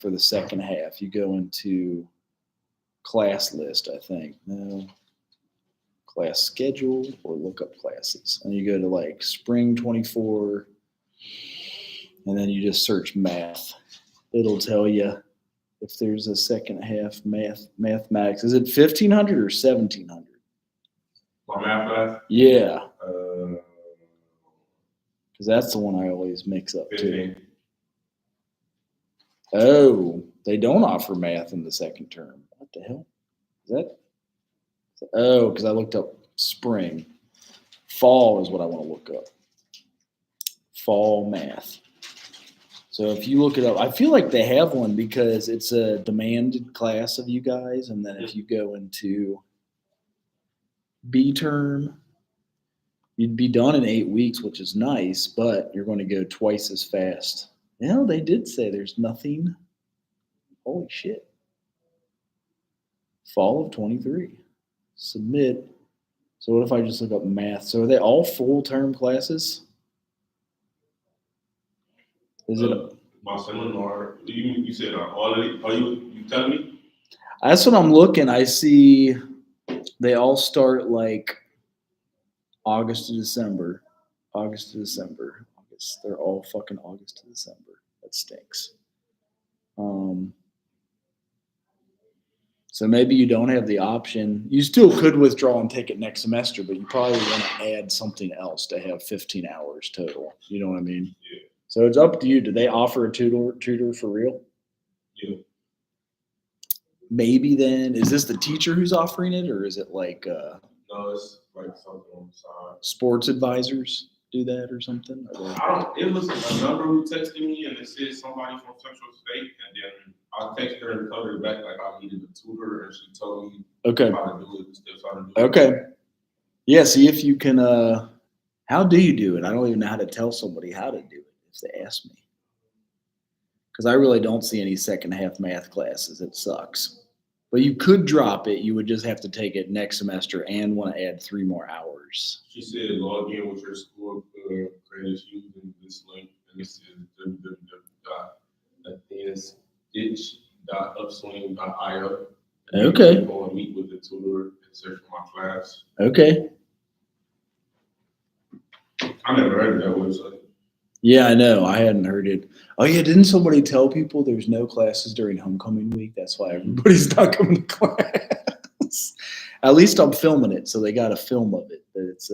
for the second half. You go into class list, I think. No, class schedule or look up classes. And you go to like spring 24, and then you just search math. It'll tell you if there's a second half mathematics. Is it 1500 or 1700? My math class? Yeah, Uh, because that's the one I always mix up too. 15. Oh, they don't offer math in the second term. What the hell? Is that? Oh, because I looked up spring. Fall is what I want to look up. Fall math. So if you look it up, I feel like they have one because it's a demanded class of you guys. And then if you go into B term, you'd be done in 8 weeks, which is nice, but you're going to go twice as fast. No, they did say there's nothing. Holy shit. Fall of 23. Submit. So what if I just look up math? So are they all full term classes? Is it? My seminar, you said all of it? Are you telling me? That's what I'm looking. I see they all start like August to December. August to December. August. They're all fucking August to December. That stinks. So maybe you don't have the option. You still could withdraw and take it next semester, but you probably want to add something else to have 15 hours total. You know what I mean? Yeah. So it's up to you. Do they offer a tutor for real? Yeah. Maybe then, is this the teacher who's offering it, or is it like No, it's like something on the side. sports advisors do that or something? It was a number who texted me and it said somebody from Central State, and then I texted her and told her back like I needed a tutor, and she told me Okay. how to do it, the steps how to do it. Okay. Yeah, see if you can how do you do it? I don't even know how to tell somebody how to do it if they ask me. Because I really don't see any second half math classes. It sucks. But you could drop it. You would just have to take it next semester and want to add 3 more hours. She said log in with your school credits using this link, and this is www.upswing.io. Okay. Go and meet with the tutor and search for my class. Okay. I never heard of that website. Yeah, I know. I hadn't heard it. Oh, yeah. Didn't somebody tell people there's no classes during homecoming week? That's why everybody's not coming to class. At least I'm filming it, so they got a film of it. But it's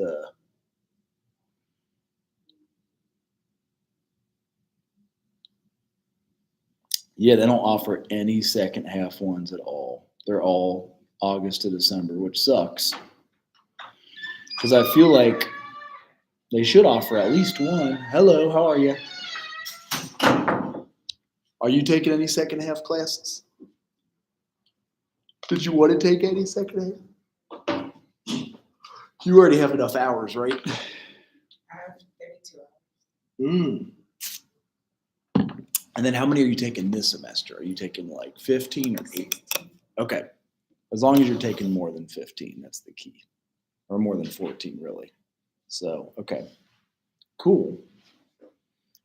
yeah, they don't offer any second half ones at all. They're all August to December, which sucks. Because I feel like they should offer at least one. Hello, how are you? Are you taking any second half classes? Did you want to take any second half? You already have enough hours, right? I have 32 hours. And then how many are you taking this semester? Are you taking like 15 or 18? Okay. As long as you're taking more than 15, that's the key. Or more than 14, really. So, okay. Cool.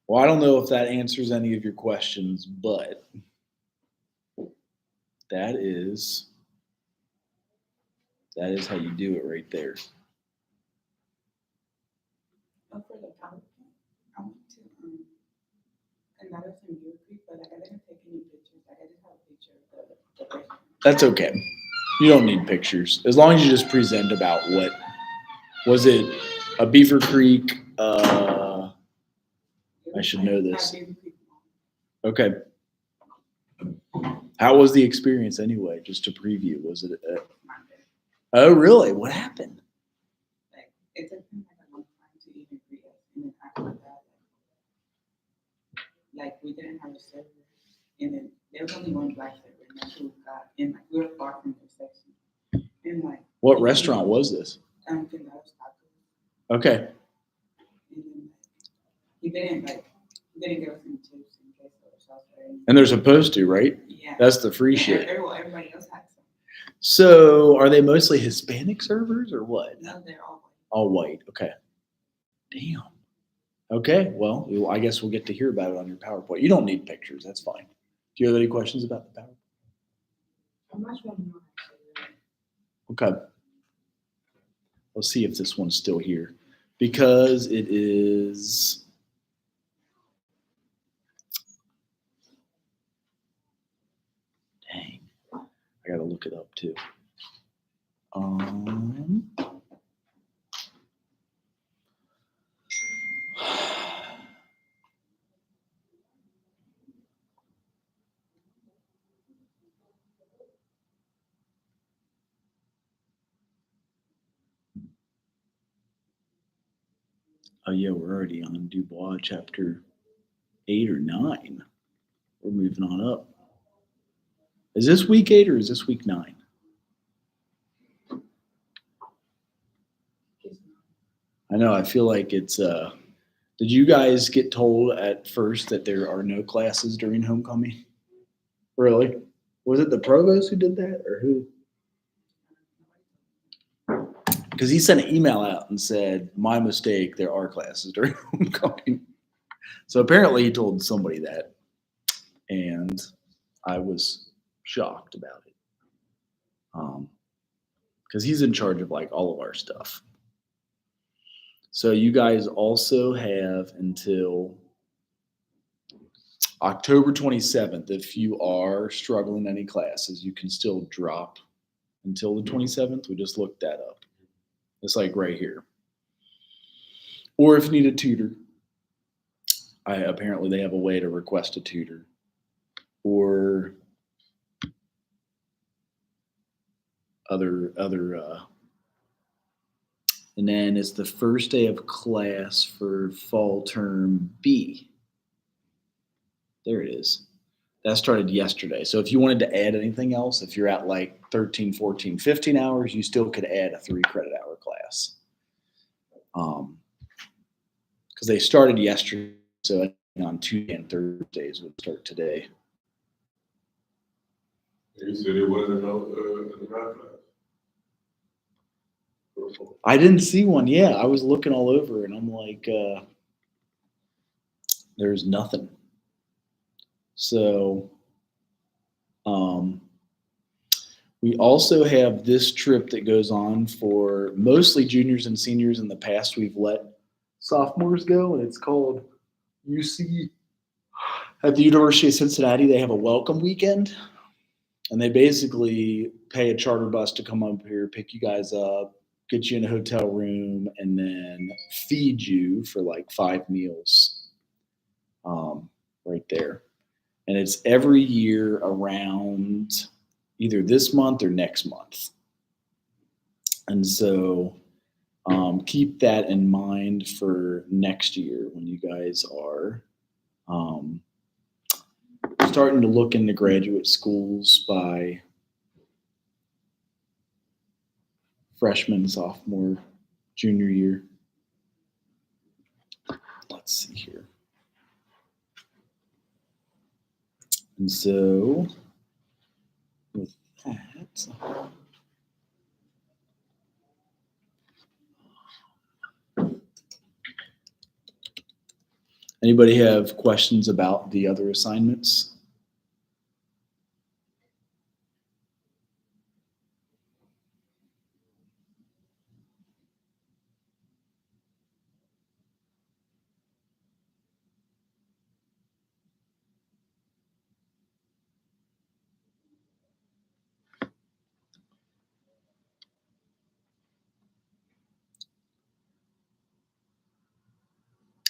Well, I don't know if that answers any of your questions, but that is how you do it right there. Oh, for the PowerPoint, I want to conduct some Beauty, but I didn't take any pictures. I just have a picture of the person. That's okay. You don't need pictures. As long as you just present about what was it, a Beaver Creek, I should know this. Okay. How was the experience anyway? Just to preview, was it? Oh, really? What happened? Like, it took me like a long time to even create, and then after that, like we didn't have a server, and then there was only one black server, and that's who we got, and like we were far from the section, and like. What restaurant was this? Kendall's Tacos. Okay. And then he didn't give us any tips in case of sauce. And they're supposed to, right? Yeah. That's the free shit. Everybody else had some. So, are they mostly Hispanic servers or what? No, they're all white. All white. Okay. Damn. Okay. Well, I guess we'll get to hear about it on your PowerPoint. You don't need pictures. That's fine. Do you have any questions about the PowerPoint? I'm not sure more actually. Okay. Let's see if this one's still here because it is. Dang, I gotta look it up too. Oh yeah, we're already on Dubois chapter 8 or 9. We're moving on up. Is this week 8 or is this week 9? I know, I feel like it's did you guys get told at first that there are no classes during homecoming? Really? Was it the provost who did that or who? Because he sent an email out and said, my mistake, there are classes during homecoming. So apparently he told somebody that. And I was shocked about it. Because he's in charge of like all of our stuff. So you guys also have until October 27th. If you are struggling in any classes, you can still drop until the 27th. We just looked that up. It's like right here. Or if you need a tutor, apparently they have a way to request a tutor. Or other and then it's the first day of class for fall term B. There it is. That started yesterday. So if you wanted to add anything else, if you're at like 13, 14, 15 hours, you still could add a 3-credit hour class. Because they started yesterday, so on Tuesday and Thursdays would start today. You said it wasn't no class. I didn't see one. Yeah, I was looking all over and I'm like, there's nothing. So we also have this trip that goes on for mostly juniors and seniors. In the past, we've let sophomores go, and it's called UC. At the University of Cincinnati, they have a welcome weekend, and they basically pay a charter bus to come up here, pick you guys up, get you in a hotel room, and then feed you for like 5 meals right there. And it's every year around either this month or next month. And so keep that in mind for next year when you guys are starting to look into graduate schools by freshman, sophomore, junior year. Let's see here. And so with that, anybody have questions about the other assignments?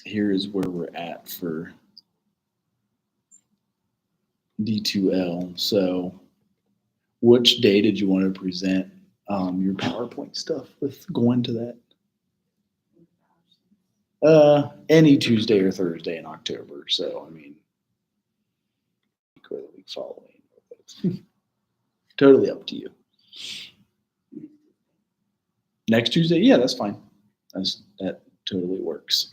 Here is where we're at for D2L. So which day did you want to present your PowerPoint stuff with going to that? Any Tuesday or Thursday in October. So, I mean, the week following. Totally up to you. Next Tuesday? Yeah, that's fine. That totally works.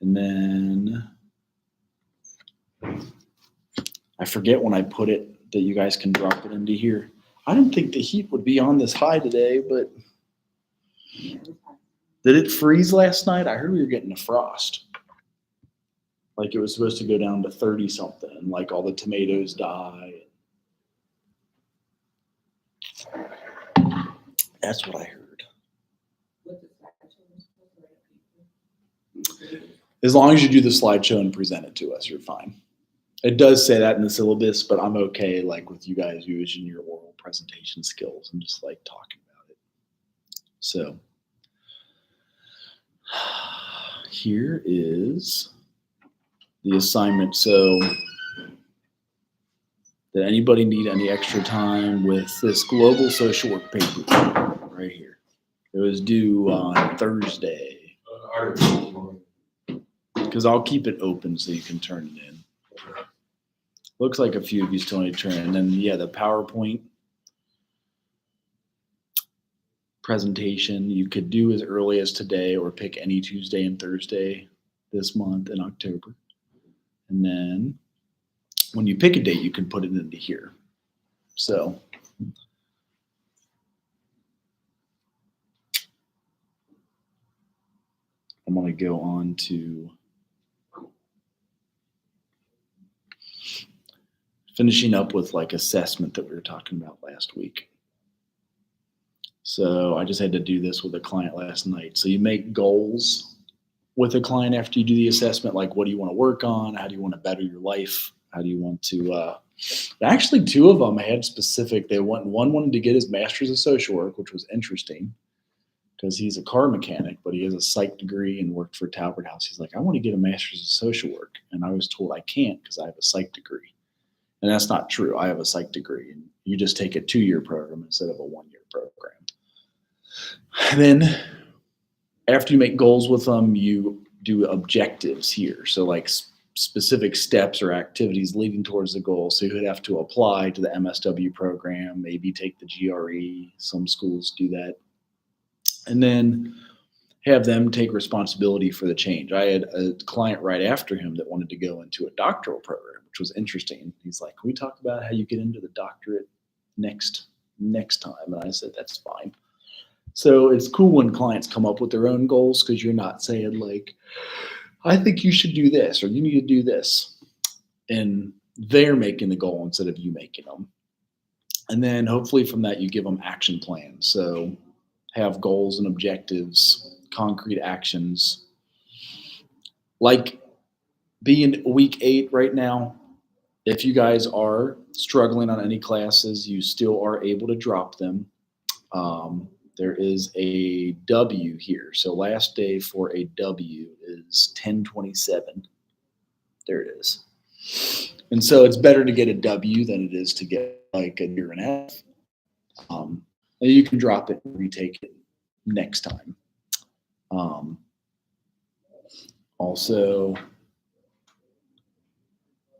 And then I forget when I put it that you guys can drop it into here. I didn't think the heat would be on this high today, but did it freeze last night? I heard we were getting a frost. Like it was supposed to go down to 30 something, and like all the tomatoes die. That's what I heard. With the slideshow, we're supposed to write people. As long as you do the slideshow and present it to us, you're fine. It does say that in the syllabus, but I'm okay like with you guys using your oral presentation skills and just like talking about it. So here is the assignment. So did anybody need any extra time with this global social work paper right here? It was due on Thursday because I'll keep it open so you can turn it in. Looks like a few of you still need to turn in. And then, yeah, the PowerPoint presentation you could do as early as today or pick any Tuesday and Thursday this month in October. And then when you pick a date, you can put it into here. So I'm going to go on to finishing up with like assessment that we were talking about last week. So I just had to do this with a client last night. So you make goals with a client after you do the assessment, like what do you want to work on? How do you want to better your life? How do you want to, actually two of them had specific, one wanted to get his master's of social work, which was interesting because he's a car mechanic, but he has a psych degree and worked for Talbot House. He's like, I want to get a master's of social work. And I was told I can't because I have a psych degree. And that's not true. I have a psych degree and you just take a 2-year program instead of a 1-year program. And then after you make goals with them, you do objectives here. So like specific steps or activities leading towards the goal. So you would have to apply to the MSW program, maybe take the GRE. Some schools do that. And then have them take responsibility for the change. I had a client right after him that wanted to go into a doctoral program, which was interesting. He's like, can we talk about how you get into the doctorate next time? And I said, that's fine. So it's cool when clients come up with their own goals because you're not saying like, I think you should do this or you need to do this. And they're making the goal instead of you making them. And then hopefully from that, you give them action plans. So have goals and objectives, concrete actions. Like being week 8 right now, if you guys are struggling on any classes, you still are able to drop them. There is a W here. So last day for a W is 10/27. There it is. And so it's better to get a W than it is to get like a year and a half. And you can drop it and retake it next time. Also,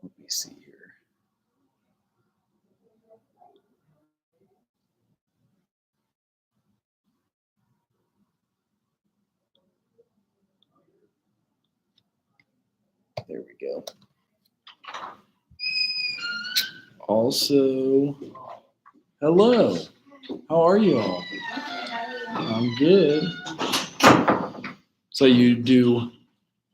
let me see here. There we go. Also, hello. How are you all? I'm good. So you do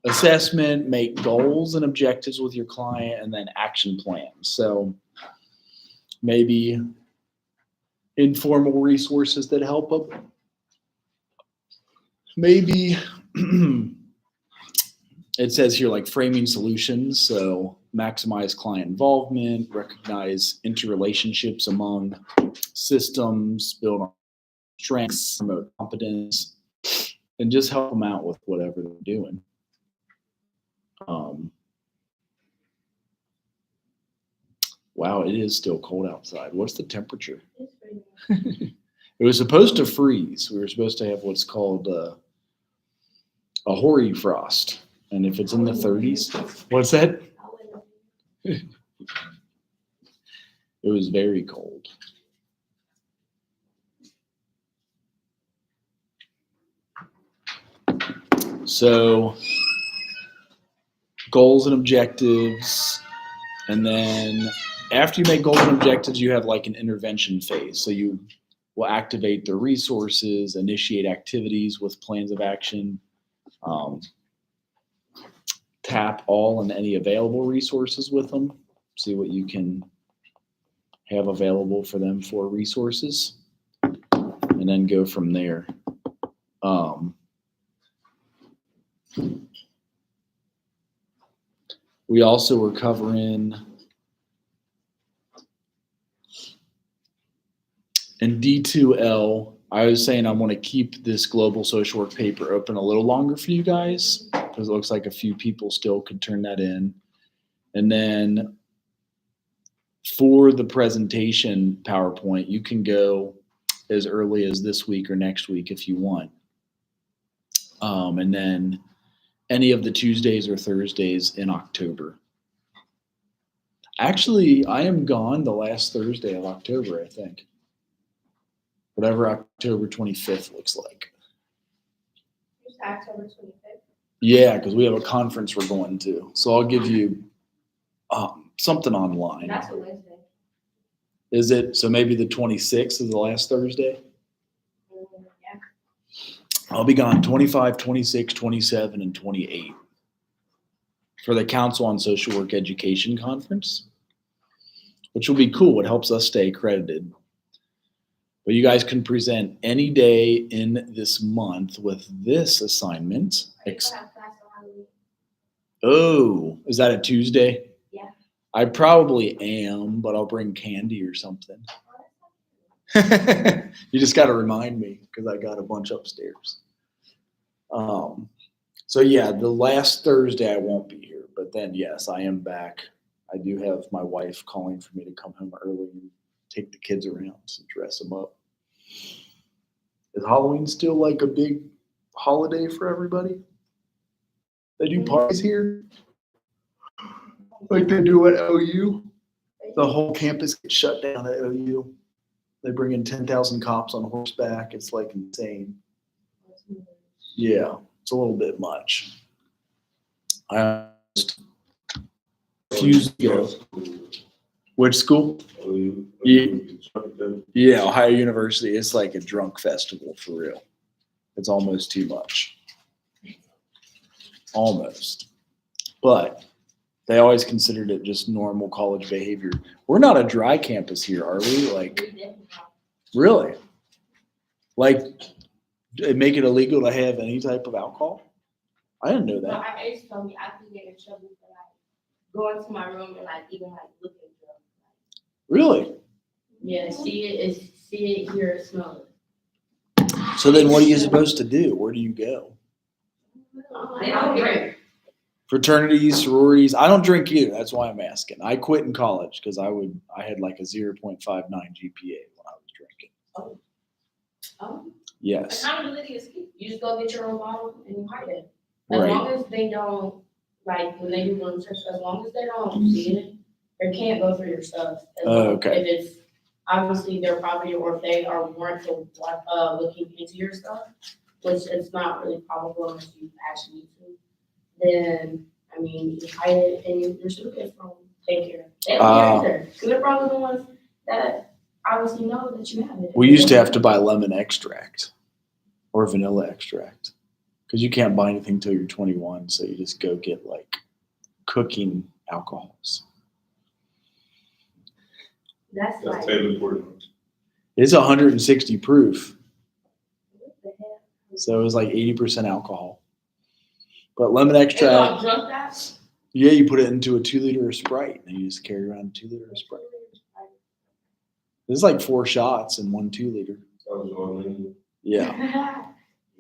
assessment, make goals and objectives with your client, and then action plans. So maybe informal resources that help them. Maybe it says here like framing solutions. So maximize client involvement, recognize interrelationships among systems, build on strengths, promote competence, and just help them out with whatever they're doing. Wow, it is still cold outside. What's the temperature? It was supposed to freeze. We were supposed to have what's called a hoary frost. And if it's in the 30s, what's that? It was very cold. So goals and objectives. And then after you make goals and objectives, you have like an intervention phase. So you will activate the resources, initiate activities with plans of action, tap all and any available resources with them. See what you can have available for them for resources, and then go from there. We also were covering in D2L. I was saying I want to keep this global social work paper open a little longer for you guys because it looks like a few people still could turn that in. And then for the presentation PowerPoint, you can go as early as this week or next week if you want. And then any of the Tuesdays or Thursdays in October. Actually, I am gone the last Thursday of October, I think. Whatever October 25th looks like. October 25th. Yeah, because we have a conference we're going to. So I'll give you something online. That's a Wednesday. Is it? So maybe the 26th is the last Thursday? Yeah. I'll be gone 25, 26, 27, and 28 for the Council on Social Work Education Conference, which will be cool. It helps us stay accredited. But you guys can present any day in this month with this assignment. I have class on Halloween. Oh, is that a Tuesday? Yeah. I probably am, but I'll bring candy or something. You just got to remind me because I got a bunch upstairs. So yeah, the last Thursday I won't be here, but then yes, I am back. I do have my wife calling for me to come home early and take the kids around and dress them up. Is Halloween still like a big holiday for everybody? They do parties here? Like they do at OU? The whole campus gets shut down at OU. They bring in 10,000 cops on horseback. It's like insane. Yeah, it's a little bit much. I refuse to go. Which school? Yeah, Ohio University. It's like a drunk festival for real. It's almost too much. Almost. But they always considered it just normal college behavior. We're not a dry campus here, are we? Like, really? Like, make it illegal to have any type of alcohol? I didn't know No, that. I used to tell me I could get in trouble for like going to my room and like even like looking at them. Really? Yeah, see it, hear it, smell So then what are you supposed to do? Where do you go? it. They don't drink. Fraternities, sororities. I don't drink either. That's why I'm asking. I quit in college because I had like a 0.59 GPA when I was drinking. Oh, Yes. accountability is key. You just go get your own bottle and you hide it. As Right. long as they don't, like when they do room search, as long as they don't see it, they can't go through your stuff. Okay. If it's obviously their property or if they are warranted looking into your stuff, which is not really probable unless you actually need to, then, I mean, you hide it in your suitcase from daycare. They don't care either. Because they're probably the ones that obviously know that you have it. We used to have to buy lemon extract or vanilla extract because you can't buy anything till you're 21. So you just go get like cooking alcohols. That's like, Taylor Portland. It's 160 proof. what the hell? So it was like 80% alcohol. But lemon They extract, don't drunk that? yeah, you put it into a 2 liter of Sprite and you just carry around a 2 liter of Sprite. There's like 4 shots in 1 2 liter. Yeah.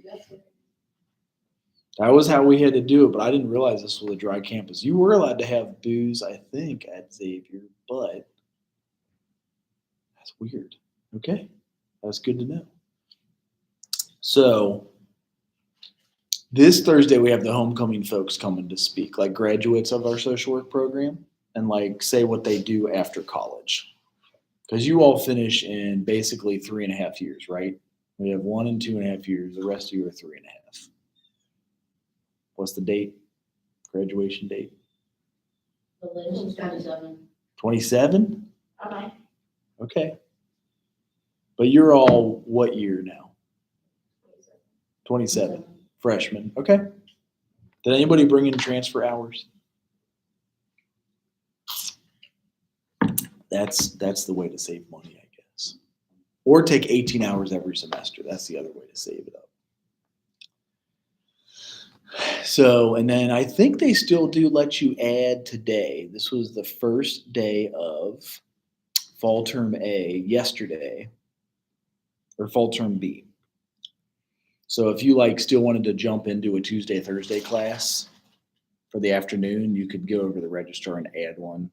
That's what- That was how we had to do it, but I didn't realize this was a dry campus. You were allowed to have booze, I think, at Xavier, but that's weird. Okay, that's good to know. So this Thursday we have the homecoming folks coming to speak, like graduates of our social work program, and like say what they do after college. Because you all finish in basically 3.5 years, right? We have 1 and 2.5 years. The rest of you are 3.5. What's the date? Graduation date? Religion 27. 27? Okay. Okay. But you're all what year now? 27. Freshmen. Okay. Did anybody bring in transfer hours? That's the way to save money, I guess. Or take 18 hours every semester. That's the other way to save it up. So, and then I think they still do let you add today. This was the first day of fall term A yesterday, or fall term B. So if you like still wanted to jump into a Tuesday, Thursday class for the afternoon, you could go over to the registrar and add one.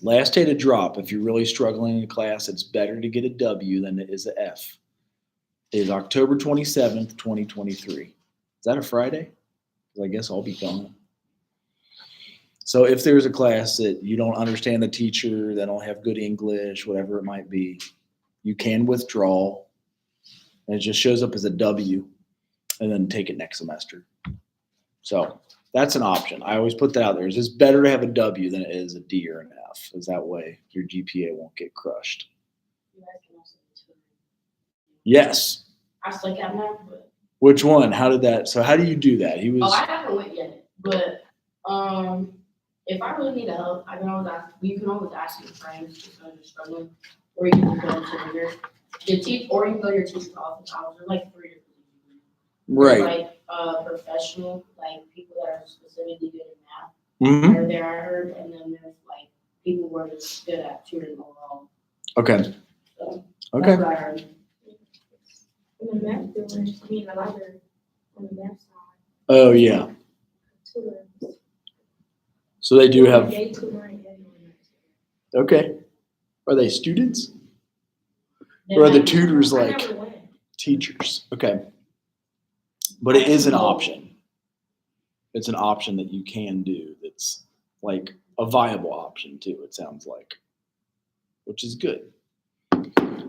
Last day to drop, if you're really struggling in a class, it's better to get a W than it is an F. It is October 27th, 2023. Is that a Friday? Because I guess I'll be gone. So if there's a class that you don't understand the teacher, they don't have good English, whatever it might be, you can withdraw. And it just shows up as a W and then take it next semester. So that's an option. I always put that out there. It's just better to have a W than it is a D or an F, because that way your GPA won't get crushed. You guys can also do tutoring. Yes. I still got math, but Which one? How did that? So how do you do that? He was. I haven't went yet. But if I really need help, I can always ask. You can always ask your friends just know you're struggling, or you can go to or you can go to your teacher's office hours. There's like 3 different things. Right. Like professional, like people that are specifically good at math. Mm-hmm. Are there, I heard, and then there's like people who are just good at tutoring overall. Okay. So Okay. that's what I heard. In the math building, I mean, the library, on the math side, Oh yeah. tutoring. So they do have. Day tutoring and Okay. Are they students? Or are the tutors I like never went. teachers? Okay. But it is an option. It's an option that you can do that's like a viable option too, it sounds like, which is good.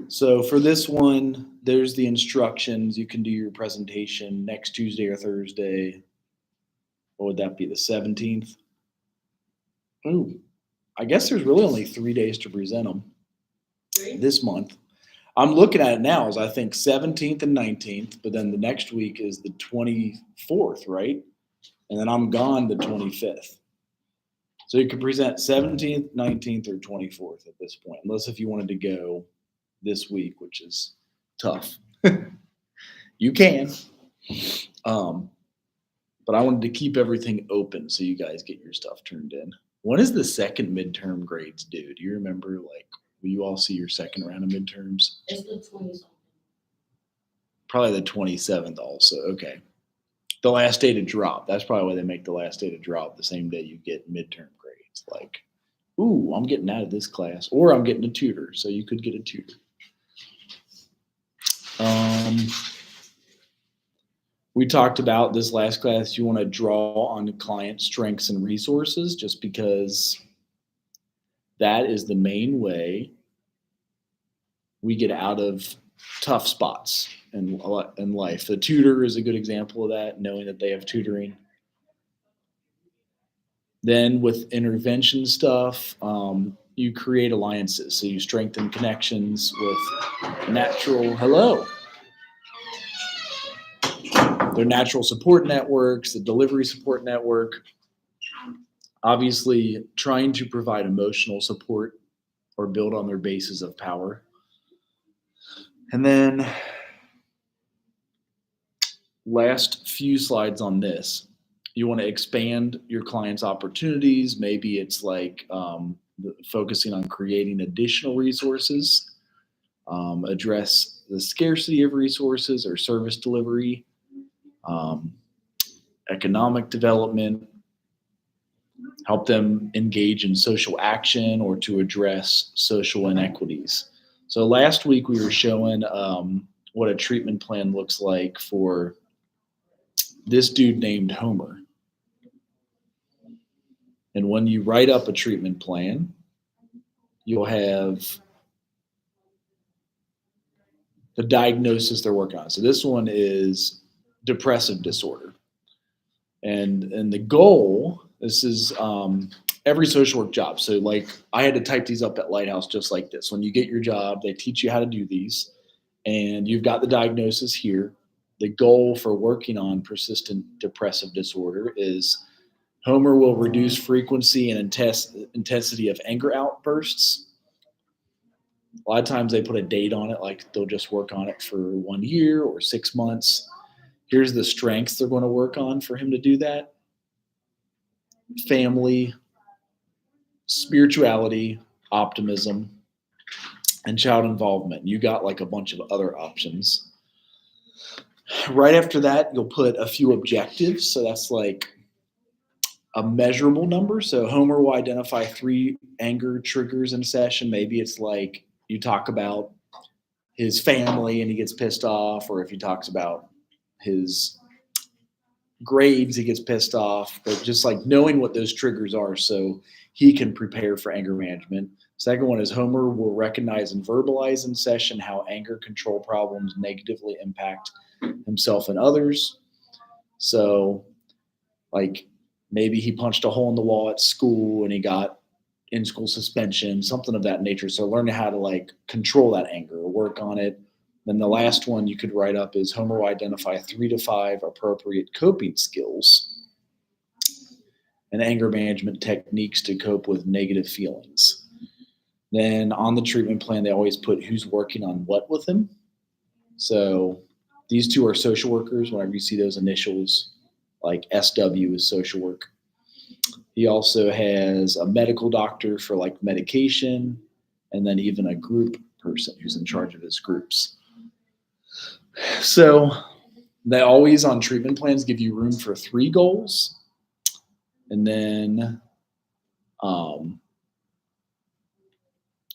So for this one, there's the instructions. You can do your presentation next Tuesday or Thursday. What would that be, the 17th? Ooh, I guess there's really only 3 days to present them this month. I'm looking at it now as I think 17th and 19th, but then the next week is the 24th, right? And then I'm gone the 25th. So you could present 17th, 19th, or 24th at this point, unless if you wanted to go this week, which is tough. You can. But I wanted to keep everything open so you guys get your stuff turned in. When is the second midterm grades due? Do you remember, like, will you all see your second round of midterms? It's the 20-something. Probably the 27th also. Okay. The last day to drop. That's probably why they make the last day to drop the same day you get midterm grades. Like, ooh, I'm getting out of this class, or I'm getting a tutor. So you could get a tutor. We talked about this last class. You want to draw on the client strengths and resources, just because that is the main way we get out of tough spots in life. The tutor is a good example of that, knowing that they have tutoring. Then with intervention stuff, you create alliances. So you strengthen connections with their natural support networks, the delivery support network. Obviously, trying to provide emotional support or build on their bases of power. And then last few slides on this, you want to expand your client's opportunities. Maybe it's like focusing on creating additional resources, address the scarcity of resources or service delivery, economic development, help them engage in social action or to address social inequities. So last week we were showing what a treatment plan looks like for this dude named Homer. And when you write up a treatment plan, you'll have the diagnosis they're working on. So this one is depressive disorder. And the goal, this is every social work job. So like I had to type these up at Lighthouse just like this. When you get your job, they teach you how to do these, and you've got the diagnosis here. the goal for working on persistent depressive disorder is Homer will reduce frequency and intensity of anger outbursts. A lot of times they put a date on it, like they'll just work on it for 1 year or 6 months. Here's the strengths they're going to work on for him to do that: family, spirituality, optimism, and child involvement. You got like a bunch of other options. Right after that, you'll put a few objectives. So that's like a measurable number. So Homer will identify 3 anger triggers in a session. Maybe it's like you talk about his family and he gets pissed off, or if he talks about his grades, he gets pissed off. But just like knowing what those triggers are so he can prepare for anger management. Second one is Homer will recognize and verbalize in session how anger control problems negatively impact himself and others. So like maybe he punched a hole in the wall at school and he got in-school suspension, something of that nature. So learning how to like control that anger or work on it. Then the last one you could write up is Homer will identify 3 to 5 appropriate coping skills and anger management techniques to cope with negative feelings. Then on the treatment plan, they always put who's working on what with him. So these 2 are social workers. Whenever you see those initials, like SW is social work. He also has a medical doctor for like medication, and then even a group person who's in charge of his groups. So they always on treatment plans give you room for 3 goals. And then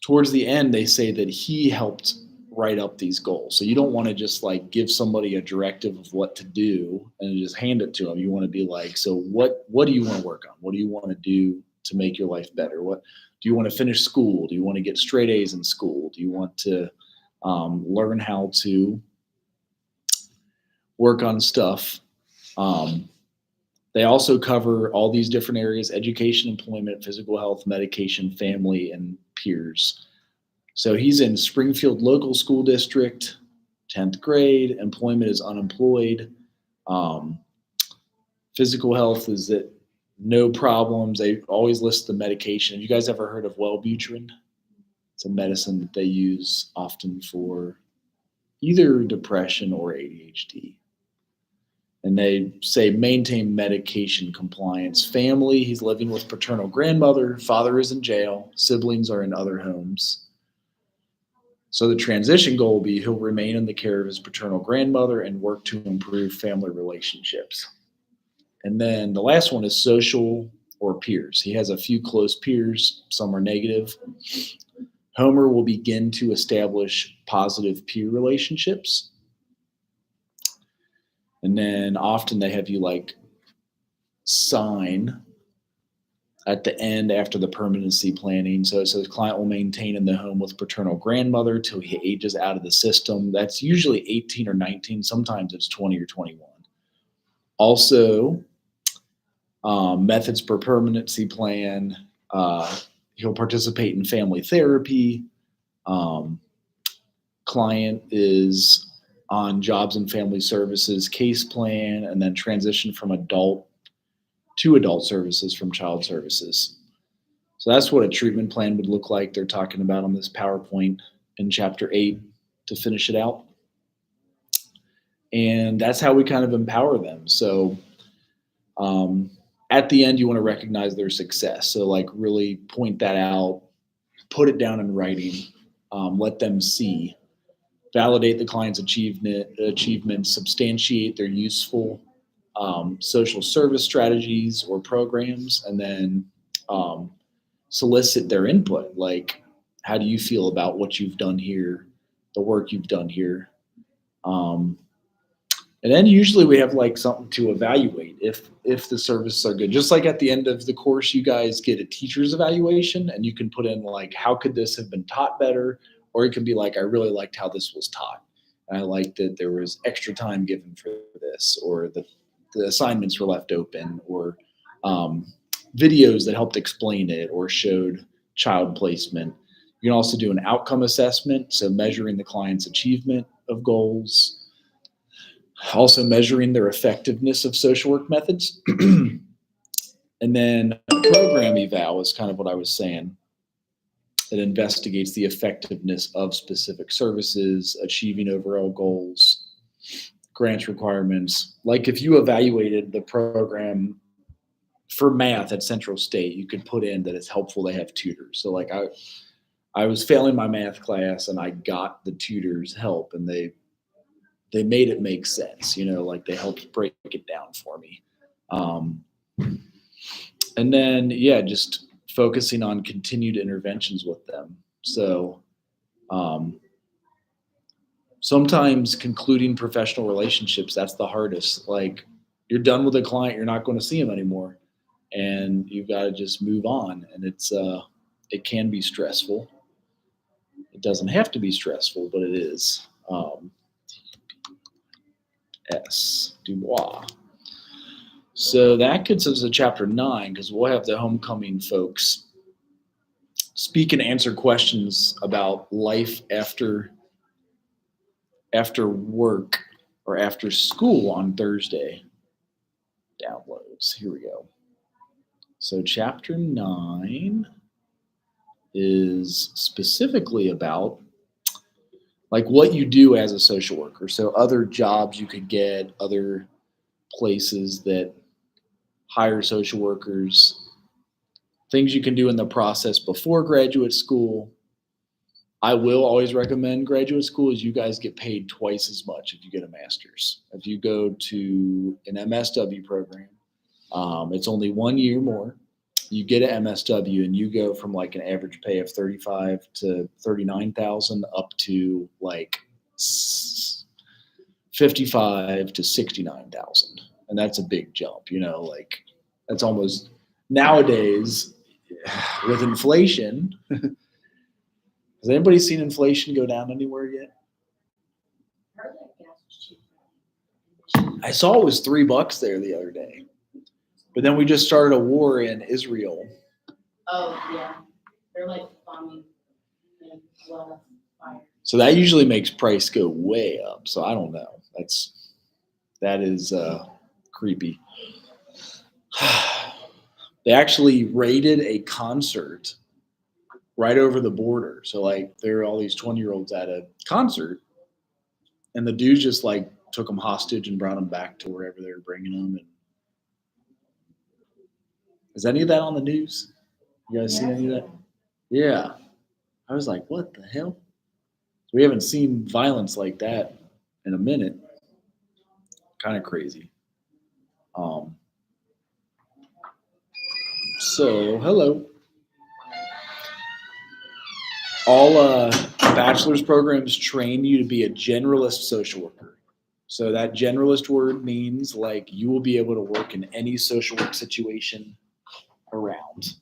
towards the end, they say that he helped write up these goals. So you don't want to just like give somebody a directive of what to do and just hand it to them. You want to be like, so what do you want to work on? What do you want to do to make your life better? What do you want to finish school? Do you want to get straight A's in school? Do you want to learn how to work on stuff? They also cover all these different areas: education, employment, physical health, medication, family, and peers. So he's in Springfield Local School District, 10th grade. Employment is unemployed. Physical health is that no problems. They always list the medication. Have you guys ever heard of Wellbutrin? It's a medicine that they use often for either depression or ADHD. And they say maintain medication compliance. Family, he's living with paternal grandmother. Father is in jail. Siblings are in other homes. So the transition goal will be he'll remain in the care of his paternal grandmother and work to improve family relationships. And then the last one is social or peers. He has a few close peers. Some are negative. Homer will begin to establish positive peer relationships. And then often they have you like sign at the end after the permanency planning. So it says client will maintain in the home with paternal grandmother till he ages out of the system. That's usually 18 or 19. Sometimes it's 20 or 21. Also, methods per permanency plan. He'll participate in family therapy. Client is on jobs and family services case plan, and then transition from adult to adult services from child services. So that's what a treatment plan would look like. They're talking about on this PowerPoint in chapter 8 to finish it out. And that's how we kind of empower them. So at the end, you want to recognize their success. So like really point that out, put it down in writing, let them see, validate the client's achievements, substantiate their useful social service strategies or programs, and then solicit their input. Like, how do you feel about what you've done here, the work you've done here? And then usually we have like something to evaluate if the services are good. Just like at the end of the course, you guys get a teacher's evaluation, and you can put in like, how could this have been taught better? Or it can be like, I really liked how this was taught. And I liked that there was extra time given for this, or the assignments were left open, or videos that helped explain it or showed child placement. You can also do an outcome assessment, so measuring the client's achievement of goals. Also measuring their effectiveness of social work methods. And then a program eval is kind of what I was saying. It investigates the effectiveness of specific services, achieving overall goals, grant requirements. Like if you evaluated the program for math at Central State, you could put in that it's helpful to have tutors. So like I was failing my math class and I got the tutors help, and they made it make sense, like they helped break it down for me. And then, just focusing on continued interventions with them. So sometimes concluding professional relationships, that's the hardest. Like you're done with a client, you're not going to see him anymore, and you've got to just move on. And it can be stressful. It doesn't have to be stressful, but it is. S. Dubois. So that gets us to chapter 9, because we'll have the homecoming folks speak and answer questions about life after work or after school on Thursday. Downloads. Here we go. So chapter 9 is specifically about like what you do as a social worker. So other jobs you could get, other places that hire social workers, things you can do in the process before graduate school. I will always recommend graduate school is you guys get paid twice as much if you get a master's. If you go to an MSW program, it's only 1 year more. You get an MSW and you go from like an average pay of 35 to 39,000 up to like 55 to 69,000. And that's a big jump, like that's almost nowadays with inflation. Has anybody seen inflation go down anywhere yet? I heard that gas was cheap. I saw it was $3 there the other day. But then we just started a war in Israel. Oh, yeah. They're like bombing and fire. So that usually makes price go way up. So I don't know. That is creepy. They actually raided a concert right over the border. So like there are all these 20-year-olds at a concert, and the dudes just like took them hostage and brought them back to wherever they were bringing them. And is any of that on the news? You guys seen any of that? Yeah. I was like, what the hell? We haven't seen violence like that in a minute. Kind of crazy. So, hello. All bachelor's programs train you to be a generalist social worker. So that generalist word means like you will be able to work in any social work situation around.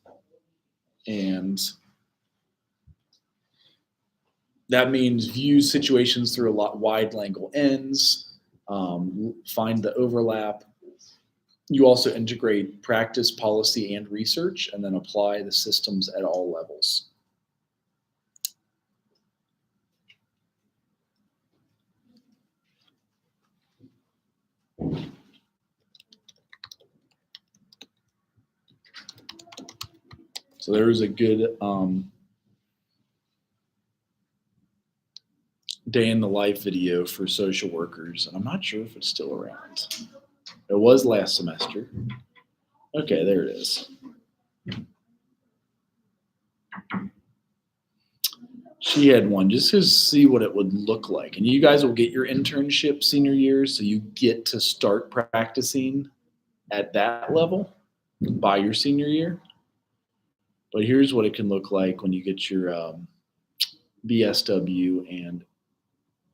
And that means view situations through a wide angle lens, find the overlap. You also integrate practice, policy, and research, and then apply the systems at all levels. So there was a good day in the life video for social workers, and I'm not sure if it's still around. It was last semester. Okay, there it is. She had one just to see what it would look like. And you guys will get your internship senior year, so you get to start practicing at that level by your senior year. But here's what it can look like when you get your BSW and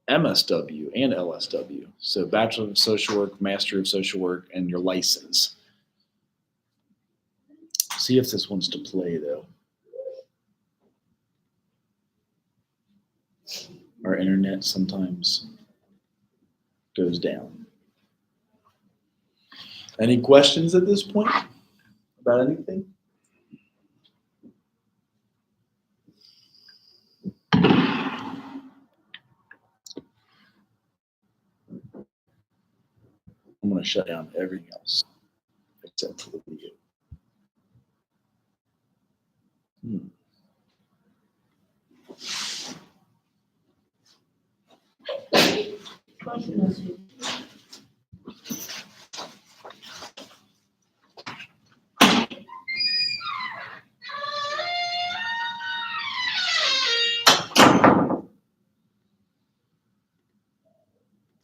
MSW and LSW. So Bachelor of Social Work, Master of Social Work, and your license. See if this wants to play though. Our internet sometimes goes down. Any questions at this point about anything? shut down everything else except for the video.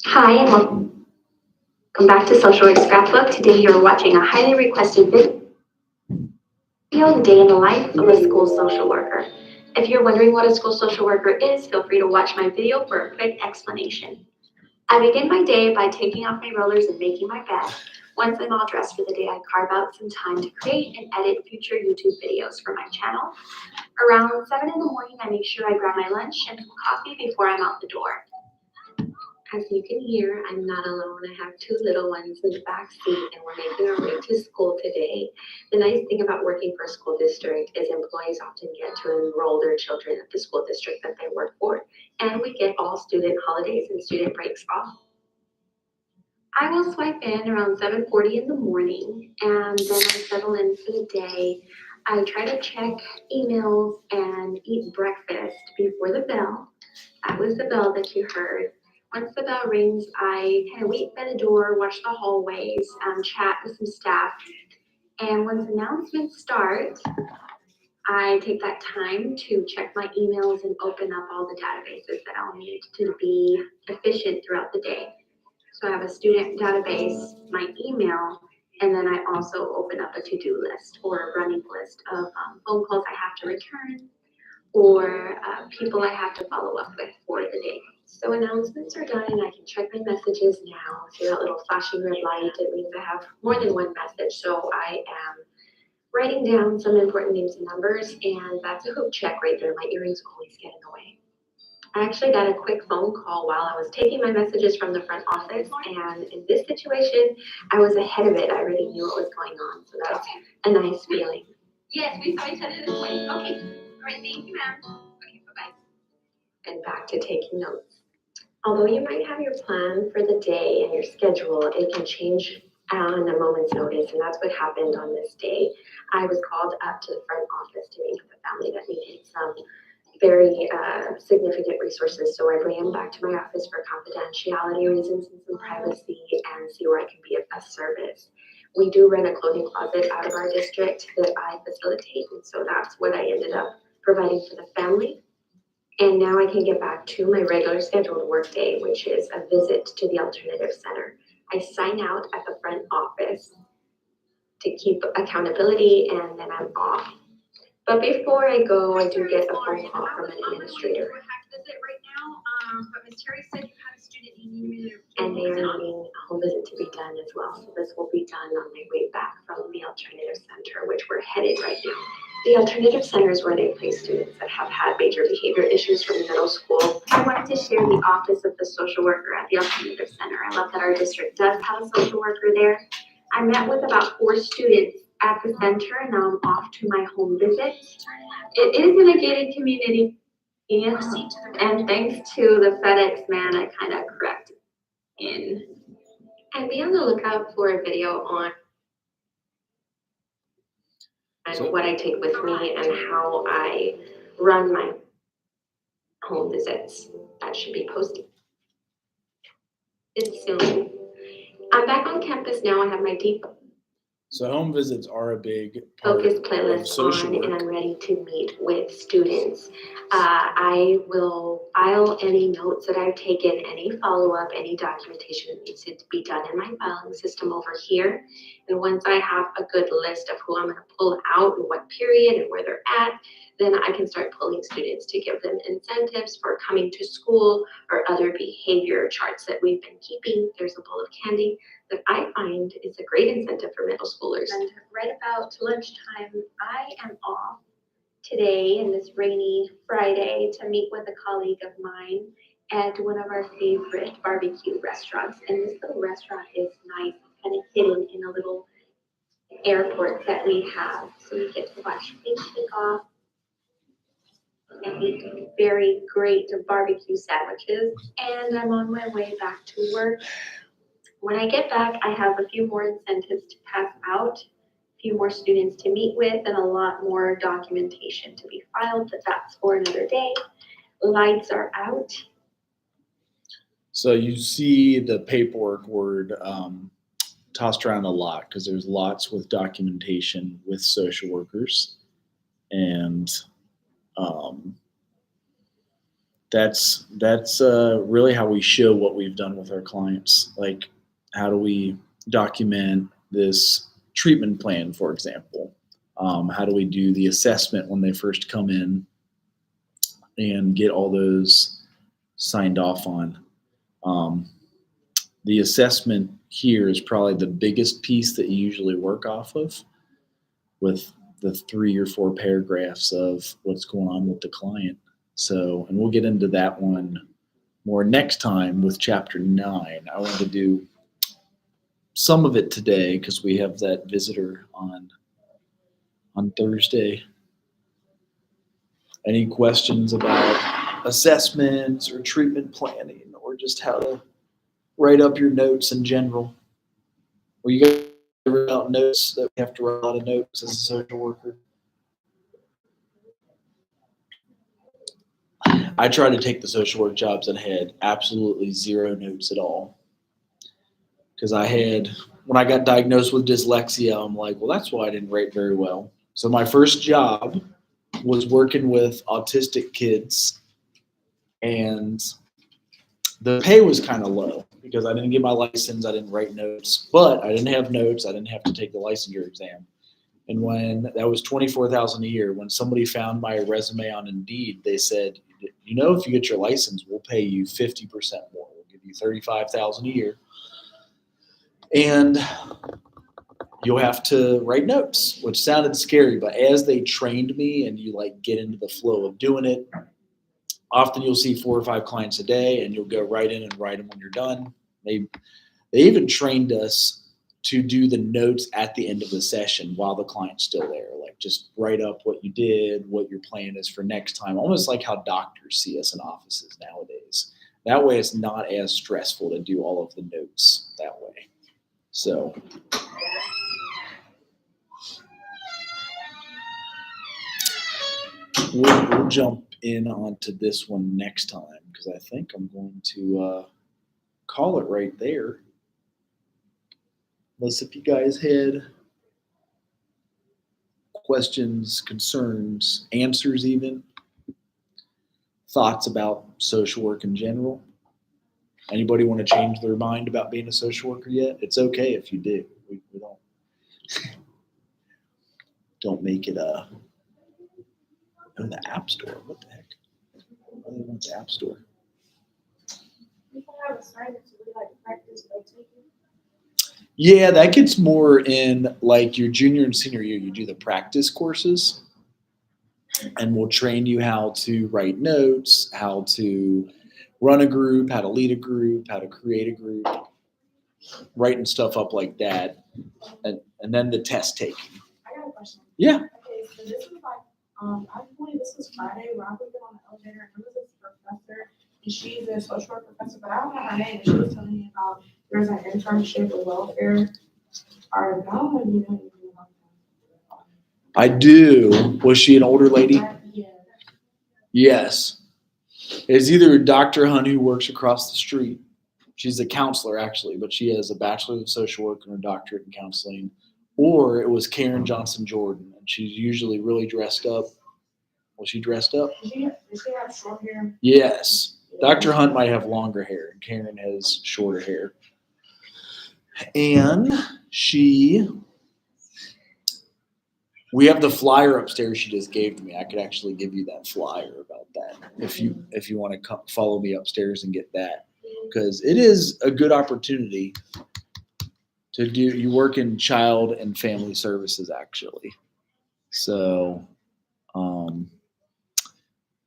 Hi, and welcome back to Social Work Scrapbook. Today you're watching a highly requested video, Day in the Life of a School Social Worker. If you're wondering what a school social worker is, feel free to watch my video for a quick explanation. I begin my day by taking off my rollers and making my bed. Once I'm all dressed for the day, I carve out some time to create and edit future YouTube videos for my channel. Around 7 in the morning, I make sure I grab my lunch and some coffee before I'm out the door. As you can hear, I'm not alone. I have 2 little ones in the back seat, and we're making our way to school today. The nice thing about working for a school district is employees often get to enroll their children at the school district that they work for, and we get all student holidays and student breaks off. I will swipe in around 7:40 in the morning, and then I settle in for the day. I try to check emails and eat breakfast before the bell. That was the bell that you heard. Once the bell rings, I kind of wait by the door, watch the hallways, chat with some staff. And once announcements start, I take that time to check my emails and open up all the databases that I'll need to be efficient throughout the day. So I have a student database, my email, and then I also open up a to-do list or a running list of phone calls I have to return or people I have to follow up with for the day. So announcements are done and I can check my messages now. See that little flashing red light? It means I have more than one message. So I am writing down some important names and numbers, and that's a hoop check right there. My earrings always get in the way. I actually got a quick phone call while I was taking my messages from the front office, and in this situation, I was ahead of it. I already knew what was going on, so that's a nice feeling. Yes, we saw each other this morning. Okay, all right, thank you, ma'am. Okay, bye-bye. And back to taking notes. Although you might have your plan for the day and your schedule, it can change on a moment's notice, and that's what happened on this day. I was called up to the front office to meet with a family that needed some very significant resources, so I ran back to my office for confidentiality reasons and some privacy and see where I can be of best service. We do rent a clothing closet out of our district that I facilitate, and so that's what I ended up providing for the family. And now I can get back to my regular scheduled work day, which is a visit to the alternative center. I sign out at the front office to keep accountability, and then I'm off. But before I go, I do get a phone call from an administrator. But Ms. Terry said you had a student needing and they are needing a home visit to be done as well. So this will be done on my way back from the alternative center, which we're headed right now. The alternative center is where they place students that have had major behavior issues from middle school. I wanted to share the office of the social worker at the alternative center. I love that our district does have a social worker there. I met with about 4 students at the center, and now I'm off to my home visit. It is in a gated community, and thanks to the FedEx man, I kind of corrected in. And be on the lookout for a video on what I take with me and how I run my home visits. That should be posted. It's soon. I'm back on campus now. I have my deep So home visits are a big part focus of playlist social on, and work. I'm ready to meet with students. I will file any notes that I've taken, any follow-up, any documentation that needs to be done in my filing system over here. And once I have a good list of who I'm going to pull out and what period and where they're at, then I can start pulling students to give them incentives for coming to school or other behavior charts that we've been keeping. There's a bowl of candy that I find is a great incentive for middle schoolers. And right about lunchtime, I am off today and this rainy Friday to meet with a colleague of mine at one of our favorite barbecue restaurants. And this little restaurant is nice, kind of hidden in a little airport that we have. So we get to watch things take off and eat very great barbecue sandwiches. And I'm on my way back to work. When I get back, I have a few more incentives to pass out, a few more students to meet with, and a lot more documentation to be filed, but that's for another day. Lights are out. So you see the paperwork word tossed around a lot because there's lots with documentation with social workers, and that's really how we show what we've done with our clients. Like, how do we document this treatment plan, for example? How do we do the assessment when they first come in and get all those signed off on? The assessment here is probably the biggest piece that you usually work off of, with the 3 or 4 paragraphs of what's going on with the client. So, and we'll get into that one more next time with chapter 9. I want to do some of it today because we have that visitor on Thursday. Any questions about assessments or treatment planning, or just how to write up your notes in general? Or you guys ever write out notes that we have to write a lot of notes as a social worker? I try to take the social work jobs and had absolutely 0 notes at all. Because when I got diagnosed with dyslexia, I'm like, well, that's why I didn't write very well. So my first job was working with autistic kids, and the pay was kind of low because I didn't get my license, I didn't write notes, but I didn't have notes, I didn't have to take the licensure exam. And when that was $24,000 a year, when somebody found my resume on Indeed, they said, you know, if you get your license, we'll pay you 50% more. We'll give you $35,000 a year. And you'll have to write notes, which sounded scary, but as they trained me and you like get into the flow of doing it, often you'll see 4 or 5 clients a day and you'll go right in and write them when you're done. They even trained us to do the notes at the end of the session while the client's still there. Like, just write up what you did, what your plan is for next time, almost like how doctors see us in offices nowadays. That way it's not as stressful to do all of the notes that way. So we'll jump in onto this one next time, because I think I'm going to call it right there. Unless if you guys had questions, concerns, answers even, thoughts about social work in general. Anybody want to change their mind about being a social worker yet? It's okay if you do. We don't make it in the App Store. What the heck? Why do they want the App Store? People have assignments to really like practice note taking. Yeah, that gets more in like your junior and senior year. You do the practice courses, and we'll train you how to write notes, how to run a group, how to lead a group, how to create a group, writing stuff up like that, and then the test taking. I got a question. Yeah. Okay, so this was like, I believe this was Friday when I was on the elevator, and there was this professor, and she's a social work professor, but I don't know her name, and she was telling me about there's an internship with welfare. I don't know if you know anything about that. I do. Was she an older lady? Yeah. Yes. It's either Dr. Hunt, who works across the street. She's a counselor, actually, but she has a bachelor's of social work and a doctorate in counseling. Or it was Karen Johnson Jordan, and she's usually really dressed up. Was she dressed up? Does she have short hair? Yes. Dr. Hunt might have longer hair, and Karen has shorter hair. And we have the flyer upstairs she just gave to me. I could actually give you that flyer about that if you want to come follow me upstairs and get that, because it is a good opportunity to do. You work in child and family services, actually. So,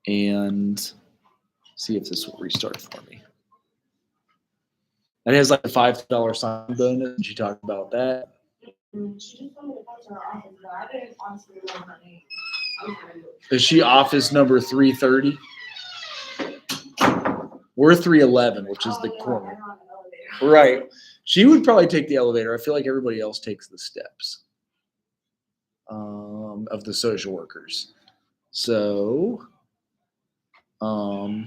and see if this will restart for me. It has like a $5 sign bonus, and she talked about that. She just told me to come to her office, but I didn't honestly know her name. Is she office number 330? We're 311, which is the corner. Right. She would probably take the elevator. I feel like everybody else takes the steps of the social workers. So, oh,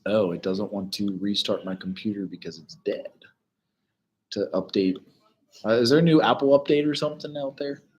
it doesn't want to restart my computer because it's dead. To update. Is there a new Apple update or something out there?